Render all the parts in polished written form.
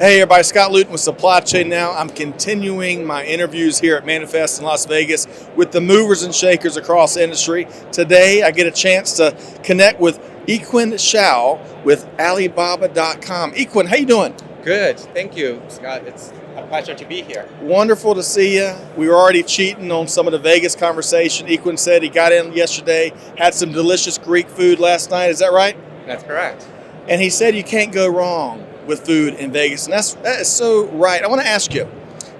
Hey everybody, Scott Luton with Supply Chain Now. I'm continuing my interviews here at Manifest in Las Vegas with the movers and shakers across the industry. Today I get a chance to connect with Yikun Shao with Alibaba.com. Yikun, how you doing? Good, thank you, Scott. It's a pleasure to be here. Wonderful to see you. We were already cheating on some of the Vegas conversation. Yikun said he got in yesterday, had some delicious Greek food last night. Is that right? That's correct. And he said you can't go wrong with food in Vegas, and that is so right. I want to ask you,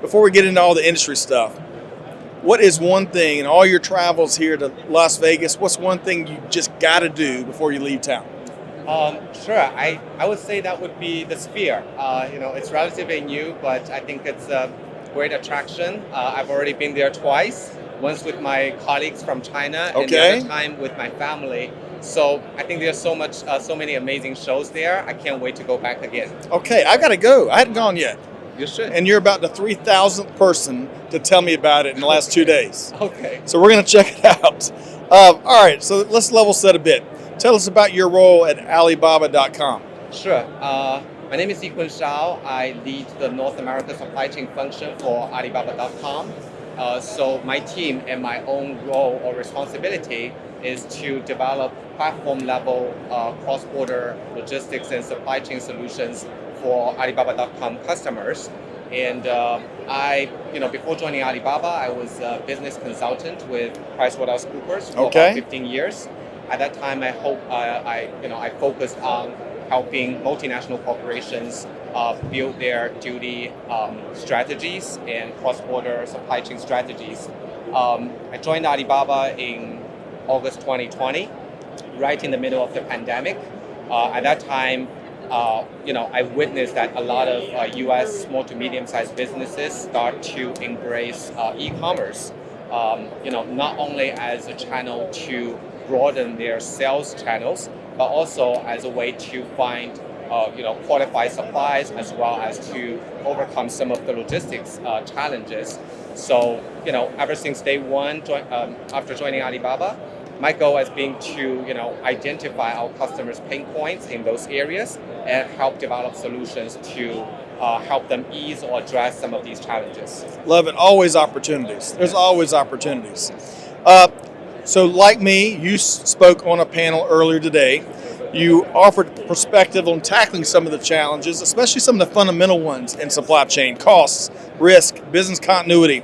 before we get into all the industry stuff, what is one thing in all your travels here to Las Vegas, what's one thing you just got to do before you leave town? Sure, I would say that would be the Sphere. It's relatively new, but I think it's a great attraction. I've already been there twice, once with my colleagues from China, and the other time with my family. So I think there's so many amazing shows there. I can't wait to go back again. Okay, I got to go. I hadn't gone yet. You should. And you're about the 3,000th person to tell me about it in the last 2 days. Okay. So we're going to check it out. All right, so let's level set a bit. Tell us about your role at Alibaba.com. Sure. My name is Yikun Shao. I lead the North America supply chain function for Alibaba.com. So my team and my own role or responsibility is to develop platform-level cross-border logistics and supply chain solutions for Alibaba.com customers. And before joining Alibaba, I was a business consultant with PricewaterhouseCoopers for about 15 years. At that time, I focused on helping multinational corporations build their duty strategies and cross-border supply chain strategies. I joined Alibaba in August 2020, right in the middle of the pandemic. At that time, I witnessed that a lot of U.S. small to medium-sized businesses start to embrace e-commerce, not only as a channel to broaden their sales channels, but also as a way to find qualified supplies, as well as to overcome some of the logistics challenges. So, ever since day one, after joining Alibaba, my goal has been to, identify our customers' pain points in those areas and help develop solutions to help them ease or address some of these challenges. Love it. Always opportunities. There's always opportunities. So like me, you spoke on a panel earlier today. You offered perspective on tackling some of the challenges, especially some of the fundamental ones in supply chain: costs, risk, business continuity,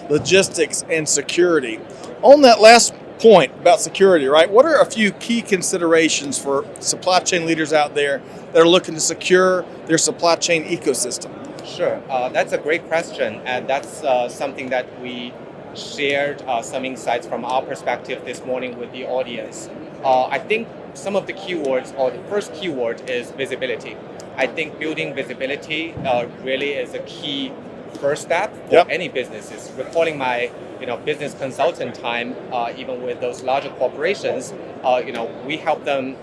logistics, and security. On that last point about security, right? What are a few key considerations for supply chain leaders out there that are looking to secure their supply chain ecosystem? Sure, that's a great question, and that's something that we shared some insights from our perspective this morning with the audience. I think some of the keywords, or the first keyword, is visibility. I think building visibility really is a key first step for any businesses. Recalling my business consultant time, even with those larger corporations, we help them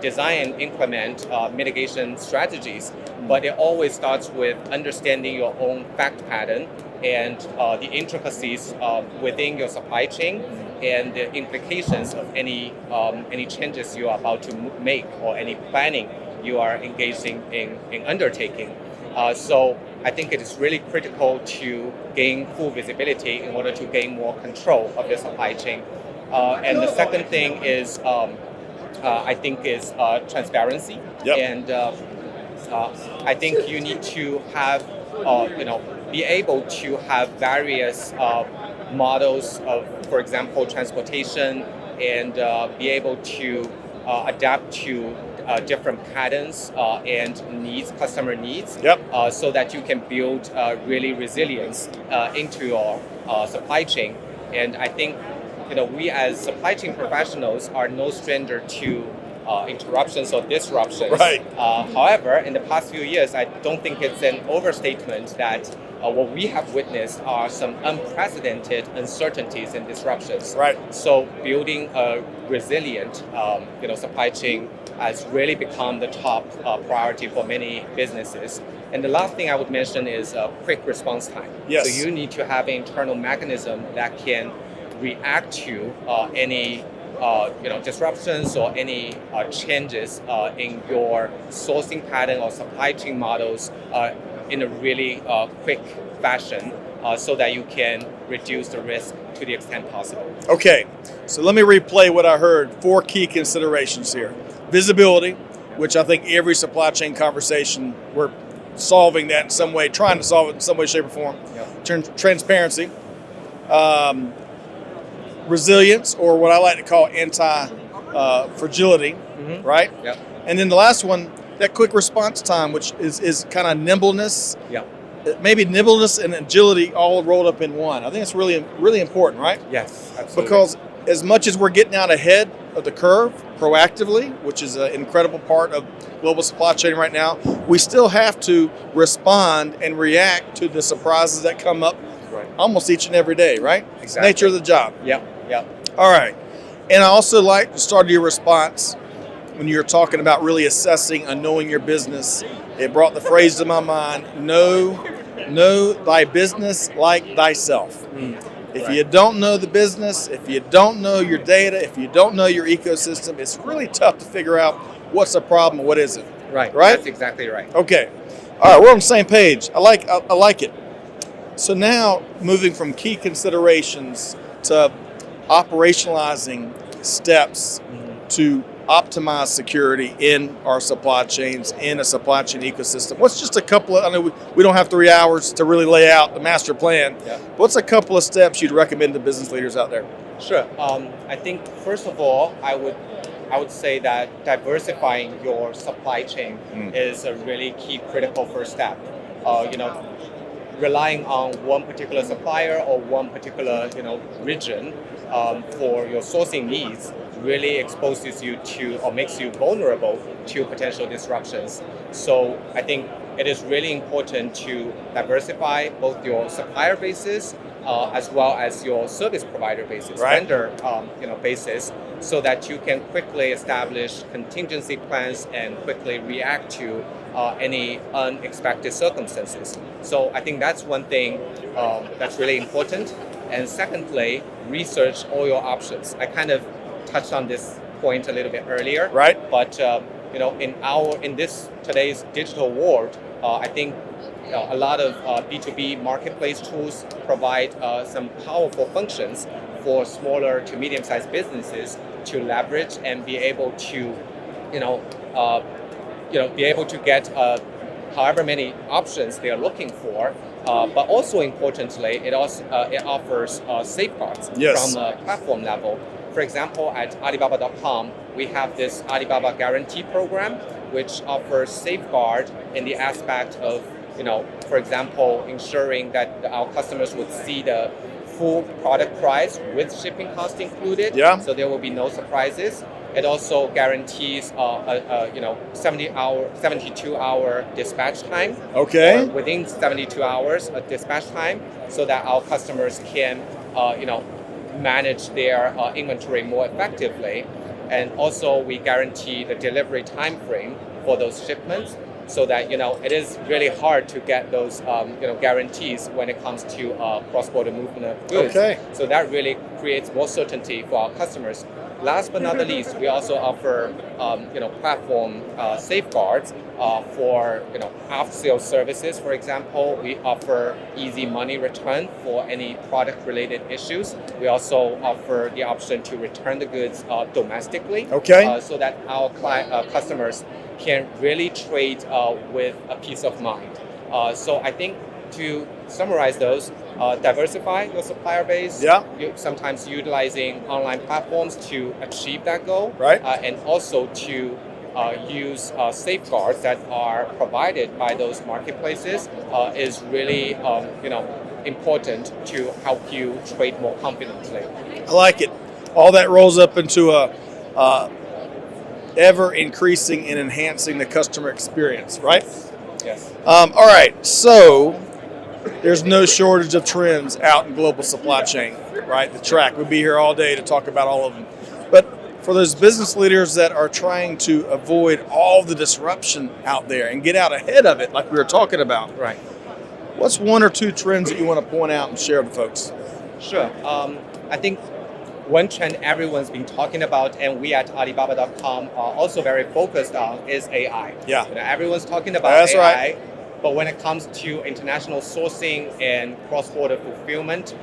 design and implement mitigation strategies. But it always starts with understanding your own fact pattern and the intricacies within your supply chain and the implications of any changes you are about to make or any planning you are engaging in undertaking. So I think it is really critical to gain full visibility in order to gain more control of your supply chain. And the second thing is, I think, is transparency. And I think you need to have, be able to have various models of, for example, transportation, and be able to adapt to different patterns and needs, customer needs, so that you can build really resilience into your supply chain. And I think we as supply chain professionals are no stranger to interruptions or disruptions. However, in the past few years, I don't think it's an overstatement that what we have witnessed are some unprecedented uncertainties and disruptions. So building a resilient supply chain has really become the top priority for many businesses. And the last thing I would mention is a quick response time. So you need to have an internal mechanism that can react to any disruptions or any changes in your sourcing pattern or supply chain models in a really quick fashion, so that you can reduce the risk to the extent possible. Okay, so let me replay what I heard. 4 key considerations here. Visibility, which I think every supply chain conversation, we're solving that in some way, trying to solve it in some way, shape, or form. Yep. Transparency, resilience, or what I like to call anti-fragility, right? Yep. And then the last one, that quick response time, which is kind of nimbleness. Yep. Maybe nimbleness and agility all rolled up in one. I think it's really, really important, right? Yes, absolutely. Because as much as we're getting out ahead of the curve proactively, which is an incredible part of global supply chain right now, we still have to respond and react to the surprises that come up almost each and every day, right? Exactly. It's the nature of the job. Yep. All right. And I also like the start of your response when you're talking about really assessing and knowing your business. It brought the phrase to my mind, know thy business like thyself. If you don't know the business, if you don't know your data, if you don't know your ecosystem, it's really tough to figure out what's a problem and what isn't. Right. Right? That's exactly right. Okay. All right, we're on the same page. I like it. So now, moving from key considerations to operationalizing steps to optimize security in our supply chains, in a supply chain ecosystem. What's just a couple of, I know we don't have 3 hours to really lay out the master plan. Yeah. What's a couple of steps you'd recommend to business leaders out there? Sure. I think first of all, I would say that diversifying your supply chain is a really key critical first step. Relying on one particular supplier or one particular region for your sourcing needs really exposes you to or makes you vulnerable to potential disruptions. So I think it is really important to diversify both your supplier bases as well as your service provider basis, vendor basis, so that you can quickly establish contingency plans and quickly react to any unexpected circumstances. So I think that's one thing that's really important. And secondly, research all your options. I kind of touched on this point a little bit earlier, right? But in this today's digital world, I think a lot of B2B marketplace tools provide some powerful functions for smaller to medium-sized businesses to leverage and be able to, be able to get however many options they are looking for. But also importantly, it offers safeguards from a platform level. For example, at Alibaba.com, we have this Alibaba Guarantee Program, which offers safeguard in the aspect of, for example, ensuring that our customers would see the full product price with shipping cost included. Yeah. So there will be no surprises. It also guarantees 72-hour dispatch time. Okay. Within 72 hours of dispatch time, so that our customers can, manage their inventory more effectively. And also, we guarantee the delivery time frame for those shipments, so that it is really hard to get those guarantees when it comes to cross-border movement of goods. Okay. So that really creates more certainty for our customers. Last but not the least, we also offer platform safeguards for after-sales services. For example, we offer easy money return for any product-related issues. We also offer the option to return the goods domestically, so that our customers can really trade with a peace of mind. So I think, to summarize those, diversify your supplier base. Yeah. Sometimes utilizing online platforms to achieve that goal. Right. And also to use safeguards that are provided by those marketplaces is really important to help you trade more confidently. I like it. All that rolls up into a ever increasing and enhancing the customer experience, right? Yes. All right. So there's no shortage of trends out in global supply chain, right? The track. We'll be here all day to talk about all of them. But for those business leaders that are trying to avoid all the disruption out there and get out ahead of it, like we were talking about, right? What's 1 or 2 trends that you want to point out and share with folks? Sure. I think one trend everyone's been talking about, and we at Alibaba.com are also very focused on, is AI. Yeah. Everyone's talking about That's AI, right. but when it comes to international sourcing and cross-border fulfillment,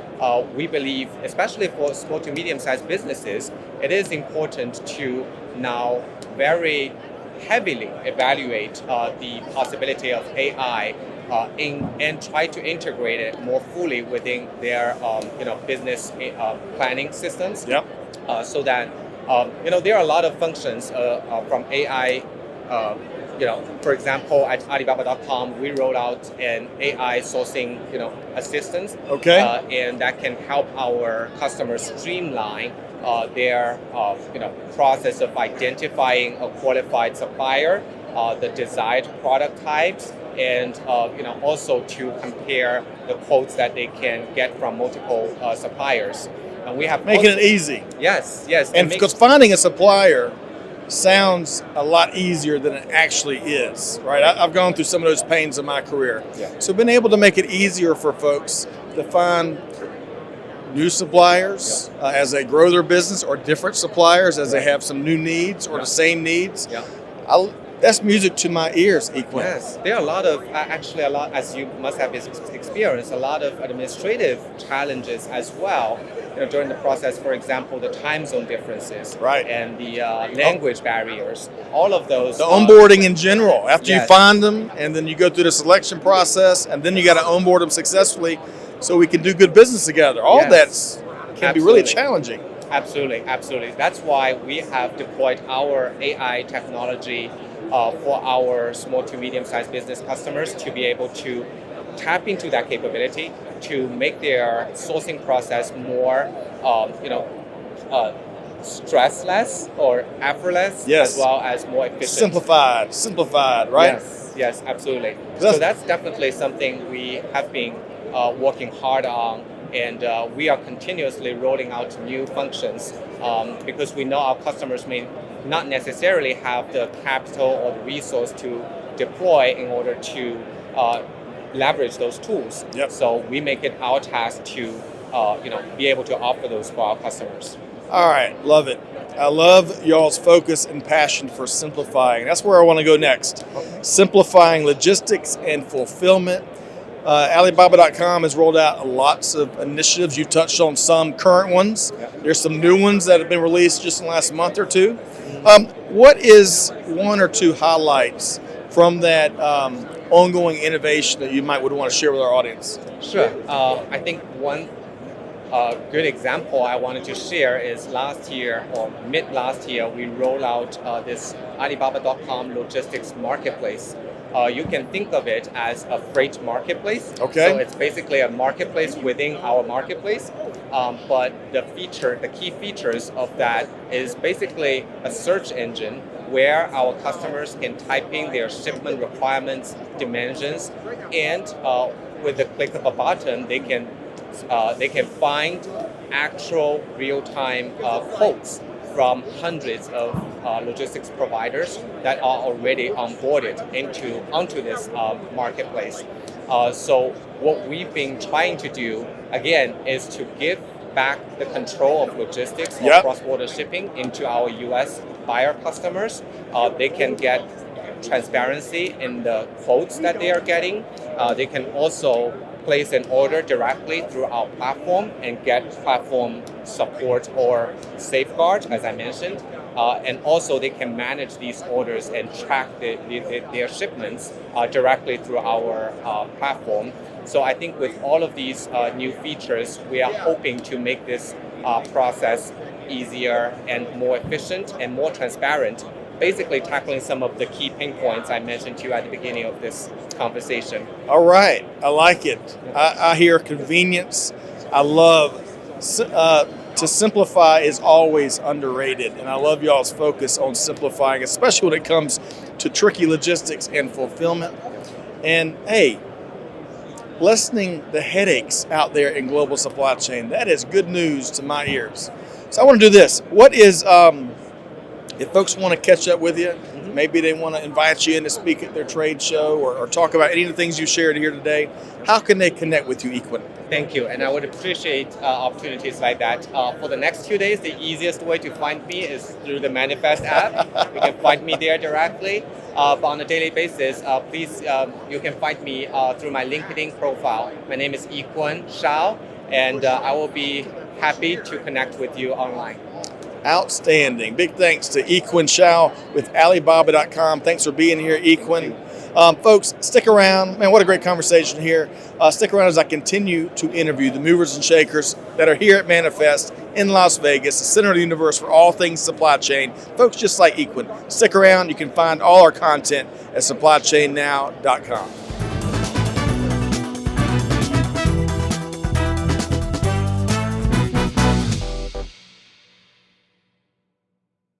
we believe, especially for small to medium-sized businesses, it is important to now very heavily evaluate the possibility of AI and try to integrate it more fully within their business planning systems. Yep. So that there are a lot of functions from AI. For example, at Alibaba.com, we rolled out an AI sourcing assistant. Okay. And that can help our customers streamline their process of identifying a qualified supplier, the desired product types, and also to compare the quotes that they can get from multiple suppliers. And we have Making it easy. Yes. And because finding a supplier sounds a lot easier than it actually is, right? I've gone through some of those pains in my career. Yeah. So being able to make it easier for folks to find new suppliers as they grow their business, or different suppliers as they have some new needs or the same needs. Yeah. That's music to my ears, Yikun. Yes, there are a lot of, as you must have experienced, a lot of administrative challenges as well during the process. For example, the time zone differences, right, and the language barriers. All of those. The onboarding in general. After yes. you find them, and then you go through the selection process, and then you got to onboard them successfully, so we can do good business together. All yes. can be really challenging. Absolutely. That's why we have deployed our AI technology for our small to medium-sized business customers to be able to tap into that capability to make their sourcing process more, stressless or effortless, yes. as well as more efficient. Simplified, right? Yes, absolutely. So that's definitely something we have been working hard on, and we are continuously rolling out new functions because we know our customers may not necessarily have the capital or the resource to deploy in order to leverage those tools. Yep. So we make it our task to be able to offer those for our customers. All right, love it. I love y'all's focus and passion for simplifying. That's where I want to go next. Okay. Simplifying logistics and fulfillment. Alibaba.com has rolled out lots of initiatives. You touched on some current ones. Yeah. There's some new ones that have been released just in the last month or two. What is one or two highlights from that ongoing innovation that you would want to share with our audience? Sure. I think one good example I wanted to share is last year or mid last year, we rolled out this Alibaba.com logistics marketplace. You can think of it as a freight marketplace. Okay. So it's basically a marketplace within our marketplace. But the key features of that is basically a search engine where our customers can type in their shipment requirements, dimensions, and with the click of a button, they can find actual real-time quotes from hundreds of logistics providers that are already onboarded onto this marketplace. So what we've been trying to do, again, is to give back the control of logistics or cross-border shipping into our US buyer customers. They can get transparency in the quotes that they are getting. They can also place an order directly through our platform and get platform support or safeguard, as I mentioned. And also they can manage these orders and track their shipments directly through our platform. So I think with all of these new features, we are hoping to make this process easier and more efficient and more transparent, basically tackling some of the key pain points I mentioned to you at the beginning of this conversation. All right, I like it. I hear convenience. I love to simplify is always underrated, and I love y'all's focus on simplifying, especially when it comes to tricky logistics and fulfillment. And hey, lessening the headaches out there in global supply chain, that is good news to my ears. So I want to do this. What is, if folks want to catch up with you, maybe they want to invite you in to speak at their trade show or talk about any of the things you shared here today, how can they connect with you, Yikun? Thank you, and I would appreciate opportunities like that. For the next 2 days, the easiest way to find me is through the Manifest app. You can find me there directly. But on a daily basis, please, you can find me through my LinkedIn profile. My name is Yikun Shao, and I will be happy to connect with you online. Outstanding. Big thanks to Yikun Shao with Alibaba.com. Thanks for being here, Yikun. Folks, stick around. Man, what a great conversation here. Stick around as I continue to interview the movers and shakers that are here at Manifest in Las Vegas, the center of the universe for all things supply chain. Folks just like Yikun. Stick around. You can find all our content at supplychainnow.com.